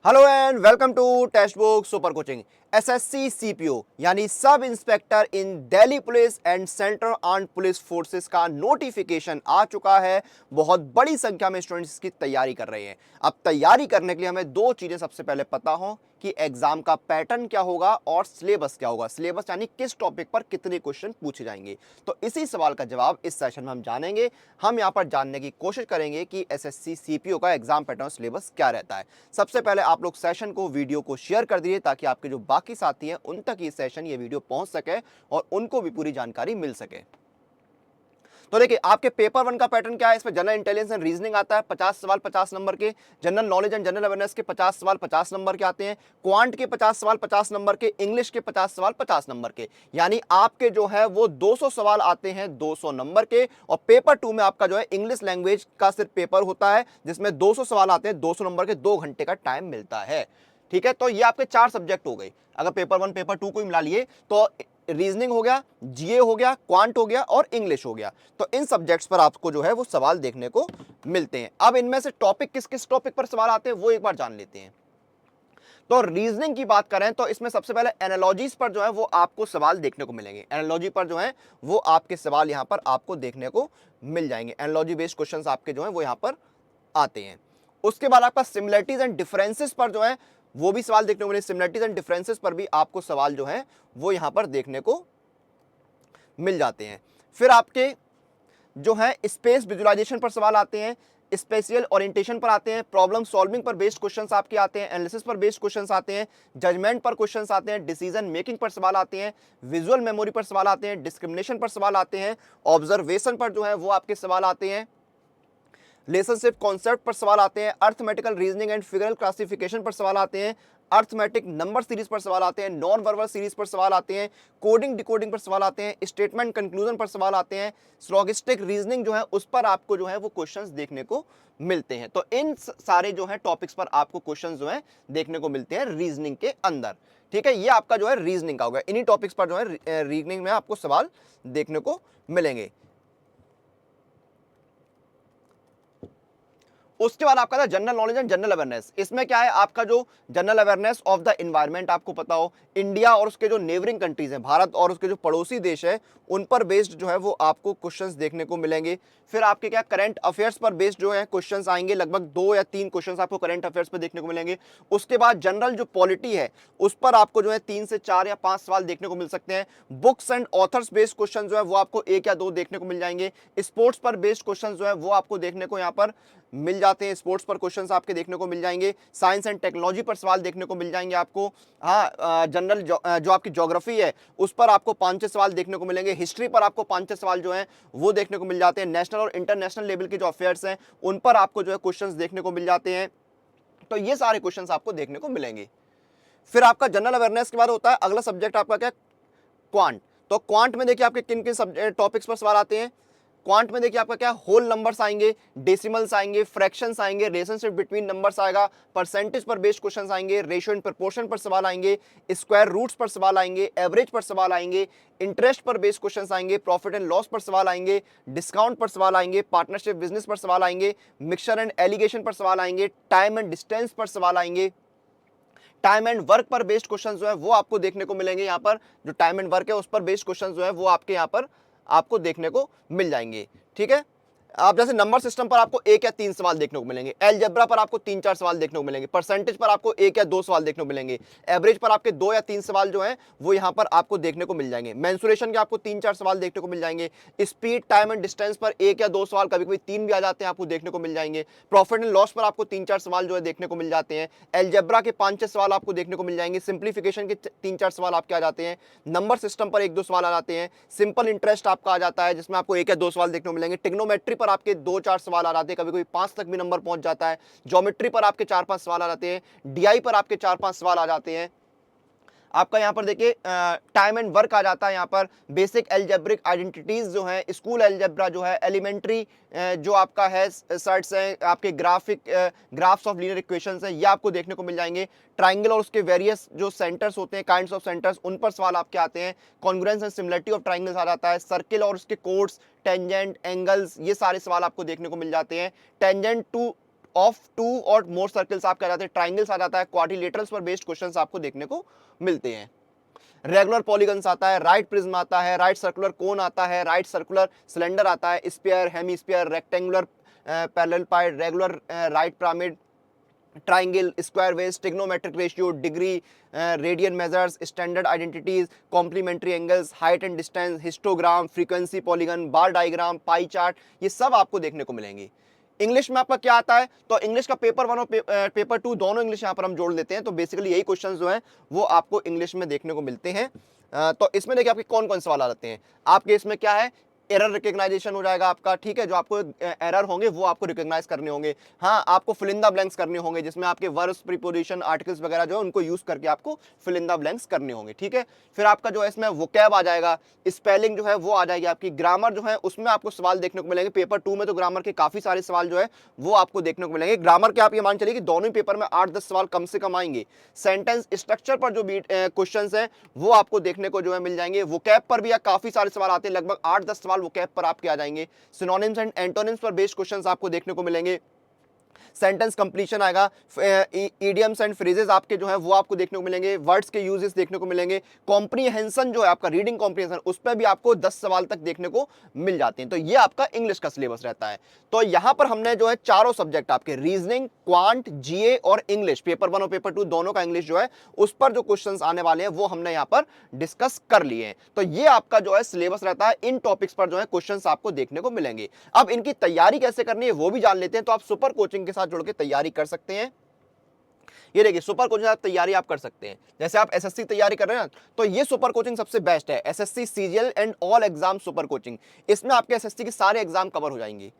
Hello and welcome to text book super coaching. SSC CPO यानी sub inspector in Delhi police and central armed police forces का notification आ चुका है। बहुत बड़ी संख्या में स्टूडेंट्स इसकी तैयारी कर रहे हैं। अब तैयारी करने के लिए हमें दो चीजें सबसे पहले पता हो कि एग्जाम का पैटर्न क्या होगा और सिलेबस क्या होगा। सिलेबस यानी किस टॉपिक पर कितने क्वेश्चन पूछे जाएंगे। तो इसी सवाल का जवाब इस सेशन में हम जानेंगे। हम यहां पर जानने की कोशिश करेंगे कि एसएससी सीपीओ का एग्जाम पैटर्न सिलेबस क्या रहता है। सबसे पहले आप लोग सेशन को वीडियो को शेयर कर दीजिए ताकि आपके जो बाकी साथी हैं उन तक ये सेशन ये वीडियो पहुंच सके और उनको भी पूरी जानकारी मिल सके। तो देखिए आपके पेपर वन का पैटर्न क्या है। इसमें जनरल इंटेलिजेंस एंड रीजनिंग आता है 50 सवाल 50 नंबर के। General knowledge and general awareness के 50 सवाल 50 नंबर के आते हैं। क्वांट के 50 सवाल 50 नंबर के। इंग्लिश के 50 सवाल 50 नंबर के। यानी आपके जो है वो 200 सवाल आते हैं 200 नंबर के। और पेपर टू में आपका जो है इंग्लिश लैंग्वेज का सिर्फ पेपर होता है जिसमें 200 सवाल आते हैं 200 नंबर के। 2 घंटे का टाइम मिलता है। ठीक है, तो ये आपके 4 सब्जेक्ट हो गए। अगर पेपर वन पेपर टू को मिला लिए तो रीजनिंग हो गया, जीए हो गया, क्वांट हो गया और इंग्लिश हो गया। तो इन सब्जेक्ट्स पर आपको जो है वो सवाल देखने को मिलते हैं। अब इनमें से टॉपिक किस किस टॉपिक पर सवाल आते हैं वो एक बार जान लेते हैं। तो रीजनिंग की बात करें तो इसमें सबसे पहले एनालॉजीज पर जो है वो आपको सवाल देखने को मिलेंगे। एनालॉजी पर जो है वो आपके सवाल यहां पर आपको देखने को मिल जाएंगे। एनालॉजी बेस्ड क्वेश्चंस आपके जो है वो यहां पर आते हैं। उसके बाद आपका सिमिलरिटीज एंड डिफरेंसेस पर जो है वो भी सवाल देखने को मिले। सिमिलरिटीज एंड डिफरेंसेस पर भी आपको सवाल जो है वो यहां पर देखने को मिल जाते हैं। फिर आपके जो है स्पेस विजुअलाइजेशन पर सवाल आते हैं। स्पेशियल ओरिएंटेशन पर आते हैं। प्रॉब्लम सॉल्विंग पर बेस्ड क्वेश्चंस आपके आते हैं। एनालिसिस पर बेस्ड क्वेश्चंस आते हैं। जजमेंट पर क्वेश्चंस आते हैं। डिसीजन मेकिंग पर सवाल आते हैं। विजुअल मेमोरी पर सवाल आते हैं। डिस्क्रिमिनेशन पर सवाल आते हैं। ऑब्जर्वेशन पर जो है वो आपके सवाल आते हैं। रिलेशनशिप कॉन्सेप्ट पर सवाल आते हैं। Arithmetical reasoning and figural classification पर सवाल आते हैं। अर्थमेटिक नंबर सीरीज पर सवाल आते हैं। नॉन वर्बल सीरीज पर सवाल आते हैं। कोडिंग डिकोडिंग पर सवाल आते हैं। स्टेटमेंट कंक्लूजन पर सवाल आते हैं। स्लॉगिस्टिक रीजनिंग जो है उस पर आपको जो है वो क्वेश्चंस देखने को मिलते हैं। तो इन सारे जो है टॉपिक्स पर आपको क्वेश्चंस जो है देखने को मिलते हैं रीजनिंग के अंदर। ठीक है, ये आपका जो है रीजनिंग का होगा। इन्हीं टॉपिक्स पर जो है रीजनिंग में आपको सवाल देखने को मिलेंगे। उसके बाद आपका था general knowledge and general awareness. इसमें क्या है आपका जो general awareness of the environment आपको पता हो। इंडिया और उसके जो नेबरिंग कंट्रीज हैं, भारत और उसके जो पड़ोसी देश है उन पर बेस्ड जो है वो आपको क्वेश्चंस देखने को मिलेंगे। फिर आपके क्या करंट अफेयर्स पर बेस्ड जो है क्वेश्चंस आएंगे। लगभग 2 या 3 क्वेश्चंस आपको करंट अफेयर्स पर देखने को मिलेंगे। उसके बाद जनरल जो पॉलिटी है उस पर आपको जो है 3 से 4 या 5 सवाल देखने को मिल सकते हैं। Books and authors based question जो है वो आपको 1 या 2 देखने को मिल जाएंगे। स्पोर्ट्स पर बेस्ड क्वेश्चन जो है वो आपको देखने को यहाँ पर मिल जाते हैं। स्पोर्ट्स पर क्वेश्चंस आपके देखने को मिल जाएंगे। साइंस एंड टेक्नोलॉजी पर सवाल देखने को मिल जाएंगे आपको। हाँ, जनरल जो आपकी ज्योग्राफी है उस पर आपको 5-6 सवाल देखने को मिलेंगे। हिस्ट्री पर आपको 5-6 सवाल जो हैं वो देखने को मिल जाते हैं। नेशनल और इंटरनेशनल लेवल के जो अफेयर्स हैं उन पर आपको जो है क्वेश्चंस देखने को मिल जाते हैं। तो ये सारे क्वेश्चंस आपको देखने को मिलेंगे। फिर आपका जनरल अवेयरनेस के बाद होता है अगला सब्जेक्ट आपका क्या, क्वांट। तो क्वांट में देखिए आपके किन किन टॉपिक्स पर सवाल आते हैं। क्वांट में देखिए आपका क्या होल नंबर्स आएंगे, डेसिमल्स आएंगे, फ्रैक्शंस आएंगे, रिलेशनशिप बिटवीन नंबर्स आएगा, परसेंटेज पर बेस्ड क्वेश्चंस आएंगे, रेशियो एंड प्रोपोर्शन पर सवाल आएंगे, स्क्वायर रूट्स पर सवाल आएंगे, एवरेज पर सवाल आएंगे, इंटरेस्ट पर बेस्ड क्वेश्चंस आएंगे, प्रॉफिट एंड लॉस पर सवाल आएंगे, डिस्काउंट पर सवाल आएंगे, पार्टनरशिप बिजनेस पर सवाल आएंगे, मिक्सचर एंड एलिगेशन पर सवाल आएंगे, टाइम एंड डिस्टेंस पर सवाल आएंगे। टाइम एंड वर्क पर बेस्ड क्वेश्चन जो है वो आपको देखने को मिलेंगे। यहाँ पर जो टाइम एंड वर्क है उस पर बेस्ड क्वेश्चन जो है वो आपके यहाँ पर आपको देखने को मिल जाएंगे। ठीक है, आप जैसे नंबर सिस्टम पर आपको 1 या 3 सवाल देखने को मिलेंगे। अलजेब्रा पर आपको 3-4 सवाल देखने को मिलेंगे। परसेंटेज पर आपको 1 या 2 सवाल देखने को मिलेंगे। एवरेज पर आपके 2 या 3 सवाल जो हैं वो यहाँ पर आपको देखने को मिल जाएंगे। मेंसुरेशन के आपको 3-4 सवाल देखने को मिल जाएंगे। स्पीड, टाइम एंड डिस्टेंस पर 1 या 2 सवाल, कभी कभी 3 भी आ जाते हैं, आपको देखने को मिल जाएंगे। प्रॉफिट एंड लॉस पर आपको 3-4 सवाल जो है देखने को मिल जाते हैं। अलजेब्रा के 5-6 सवाल आपको देखने को मिल जाएंगे। सिंप्लीफिकेशन के 3-4 सवाल आपके आ जाते हैं। नंबर सिस्टम पर 1-2 सवाल आ जाते हैं। सिंपल इंटरेस्ट आपका आ जाता है जिसमें आपको 1 या 2 सवाल देखने को मिलेंगे। टिग्नोमेट्री पर आपके 2-4 सवाल आ जाते हैं, कभी कभी 5 तक भी नंबर पहुंच जाता है। ज्योमेट्री पर आपके 4-5 सवाल आ जाते हैं। डीआई पर आपके 4-5 सवाल आ जाते हैं। आपका यहाँ पर देखिए टाइम एंड वर्क आ जाता है। यहाँ पर बेसिक एल्जेब्रिक आइडेंटिटीज जो है, स्कूल एल्जेब्रा जो है, एलिमेंट्री जो आपका है सर्ट्स है, आपके ग्राफ्स ऑफ लीनियर इक्वेशंस है, ये आपको देखने को मिल जाएंगे। ट्राइंगल और उसके वेरियस जो सेंटर्स होते हैं, काइंड्स ऑफ सेंटर्स, उन पर सवाल आपके आते हैं। Congruence and similarity of triangles आ जाता है। सर्किल और उसके कोड्स, टेंजेंट, एंगल्स, ये सारे सवाल आपको देखने को मिल जाते हैं। टेंजेंट टू ऑफ टू और मोर सर्कल्स आपके आ जाते हैं, ट्राइंगल्स आ जाता है, क्वाड्रिलेटरल्स पर बेस्ड क्वेश्चंस आपको देखने को मिलते हैं। रेगुलर पॉलीगन्स आता है, राइट प्रिज्म आता है, राइट सर्कुलर कोन आता है, राइट सर्कुलर सिलेंडर आता है, sphere, hemisphere, rectangular parallelepiped, regular right pyramid, triangle, square wedge, trigonometric ratio, degree, radian measures, standard identities, complementary angles, height and distance, histogram, frequency polygon, bar diagram, pie chart, ये सब आपको देखने को मिलेंगे। English में आपका क्या आता है, तो इंग्लिश का पेपर 1 और पेपर 2 दोनों इंग्लिश यहां पर हम जोड़ लेते हैं, तो बेसिकली यही क्वेश्चन जो है वो आपको इंग्लिश में देखने को मिलते हैं। तो इसमें देखिए आपके कौन कौन सवाल आ जाते हैं। आपके इसमें क्या है, एरर रिकग्नाइजेशन हो जाएगा आपका, ठीक है, जो आपको एरर होंगे वो आपको रिकग्नाइज करने होंगे। हाँ, आपको फिल इन द ब्लैंक्स करने होंगे, जिसमें आपके वर्ब्स, प्रीपोजिशन, आर्टिकल्स वगैरह जो है उनको यूज करके आपको फिल इन द ब्लैंक्स करने होंगे, ठीक है। फिर आपका जो है इसमें वोकैब आ जाएगा, स्पेलिंग जो है वो आ जाएगी आपकी, ग्रामर जो है उसमें आपको सवाल देखने को मिलेंगे। पेपर 2 में तो ग्रामर के काफी सारे सवाल जो है वो आपको देखने को मिलेंगे। ग्रामर के आप ये मान चलिए कि दोनों ही पेपर में 8-10 सवाल कम से कम आएंगे। सेंटेंस स्ट्रक्चर पर जो क्वेश्चंस हैं वो आपको देखने को जो है मिल जाएंगे। वोकैब पर भी काफी सारे सवाल आते हैं, लगभग 8-10 सवाल वोकैब पर आपके आ जाएंगे। सिनोनिम्स एंड एंटोनिम्स पर बेस्ड क्वेश्चंस आपको देखने को मिलेंगे। सेंटेंस कंप्लीशन आएगा, इडियम्स एंड फ्रेजेस आपके जो है वो आपको देखने को मिलेंगे, वर्ड्स के यूजेस देखने को मिलेंगे। कॉम्प्रीहेंशन जो है आपका, रीडिंग कॉम्प्रीहेंशन, उस पर भी आपको 10 सवाल तक देखने को मिल जाते हैं। तो ये आपका इंग्लिश का सिलेबस रहता है। तो यहां पर हमने जो है चारों सब्जेक्ट आपके रीजनिंग, क्वांट, जीए और इंग्लिश, पेपर 1 और पेपर 2 दोनों का इंग्लिश जो है उस पर जो क्वेश्चंस आने वाले हैं वो हमने यहां पर डिस्कस कर लिए हैं। तो ये आपका जो है सिलेबस रहता है, इन टॉपिक्स पर जो है क्वेश्चंस आपको देखने को मिलेंगे। अब इनकी तैयारी कैसे करनी है वो भी जान लेते हैं। तो आप सुपर कोचिंग के साथ जुड़ के तैयारी कर सकते हैं। ये देखिए, सुपर कोचिंग तैयारी आप कर सकते हैं। जैसे आप एसएससी तैयारी कर रहे हैं ना, तो ये सुपर कोचिंग सबसे बेस्ट है, SSC, CGL and all exam super coaching. इसमें आपके एसएससी के सारे एग्जाम कवर हो जाएंगे,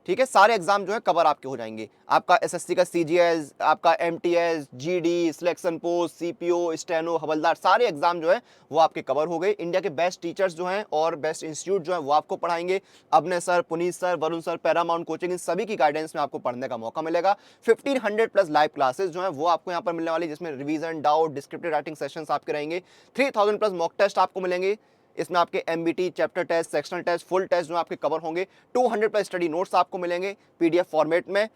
ठीक है, सारे एग्जाम जो है कवर आपके हो जाएंगे। आपका एसएससी का सीजीएस, आपका MTS, GD, selection post, CPO, steno, हवलदार, सारे एग्जाम जो है वो आपके कवर हो गए। इंडिया के बेस्ट टीचर्स जो हैं और बेस्ट इंस्टीट्यूट जो है वो आपको पढ़ाएंगे। Abhinay sir, Puneet sir, Varun sir, Paramount coaching, इन सभी की गाइडेंस में आपको पढ़ने का मौका मिलेगा। 1500 प्लस लाइव क्लासेस जो है वो आपको यहाँ पर मिलने वाली, जिसमें revision, doubt, descriptive writing sessions आपके रहेंगे। 3000 प्लस मॉक टेस्ट आपको मिलेंगे। इसमें आपके MBT, chapter test, sectional test, full test जो आपके कवर होंगे। 200 प्लस स्टडी नोट्स आपको मिलेंगे पीडीएफ फॉर्मेट में।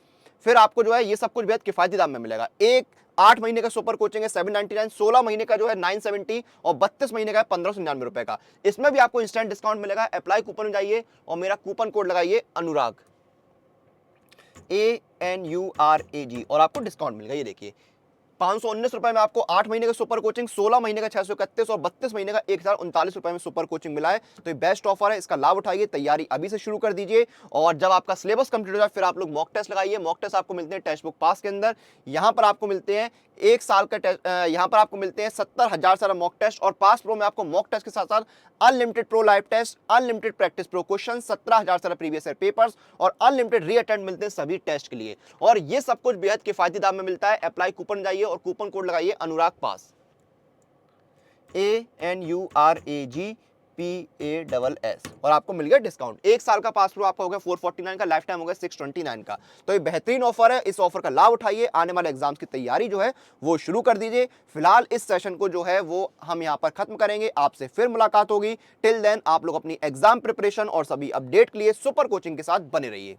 फिर आपको जो है ये सब कुछ बेहद किफायती दाम में मिलेगा। एक 8 महीने का सुपर कोचिंग है 799, 16 महीने का जो है 970 और 32 महीने का है 1599 रुपए का। इसमें भी आपको इंस्टेंट डिस्काउंट मिलेगा। अप्लाई कूपन में जाइए और मेरा कूपन कोड लगाइए अनुराग, ANURAG, और आपको डिस्काउंट मिलेगा। ये देखिए 519 रुपए में आपको 8 महीने का सुपर कोचिंग, 16 महीने का 631 और 32 महीने का 1039 रुपए में सुपर कोचिंग मिला है। तो ये बेस्ट ऑफर है, इसका लाभ उठाइए, तैयारी अभी से शुरू कर दीजिए। और जब आपका सिलेबस कंप्लीट हो जाए फिर आप लोग मॉक टेस्ट लगाइए। मॉक टेस्ट आपको मिलते हैं टेक्स्ट बुक पास के अंदर। यहाँ पर आपको मिलते हैं 1 साल का टेस्ट, यहाँ पर आपको मिलते हैं 70,000 सारा मॉक टेस्ट। और पास प्रो में आपको मॉक टेस्ट के साथ साथ unlimited pro live test, unlimited practice pro question, 17,000 सारा प्रीवियस ईयर पेपर्स और अनलिमिटेड री अटेम्प्ट मिलते हैं सभी टेस्ट के लिए। और ये सब कुछ बेहद किफायती दाम में मिलता है। अप्लाई कूपन जाइए और कूपन कोड लगाइए अनुराग पास, ANURAGPASS, और आपको मिल गया डिस्काउंट। 1 साल का पास प्रो आपका हो गया 449 का, लाइफ टाइम हो गया 629 का। तो ये बेहतरीन ऑफर है, इस ऑफर का लाभ उठाइए। आने वाले एग्जाम्स की तैयारी जो है वो शुरू कर दीजिए। फिलहाल इस सेशन को जो है वो हम यहाँ पर खत्म करेंगे। आपसे फिर मुलाकात होगी। टिल देन आप लोग अपनी एग्जाम प्रिपरेशन और सभी अपडेट के लिए सुपर कोचिंग के साथ बने रहिए।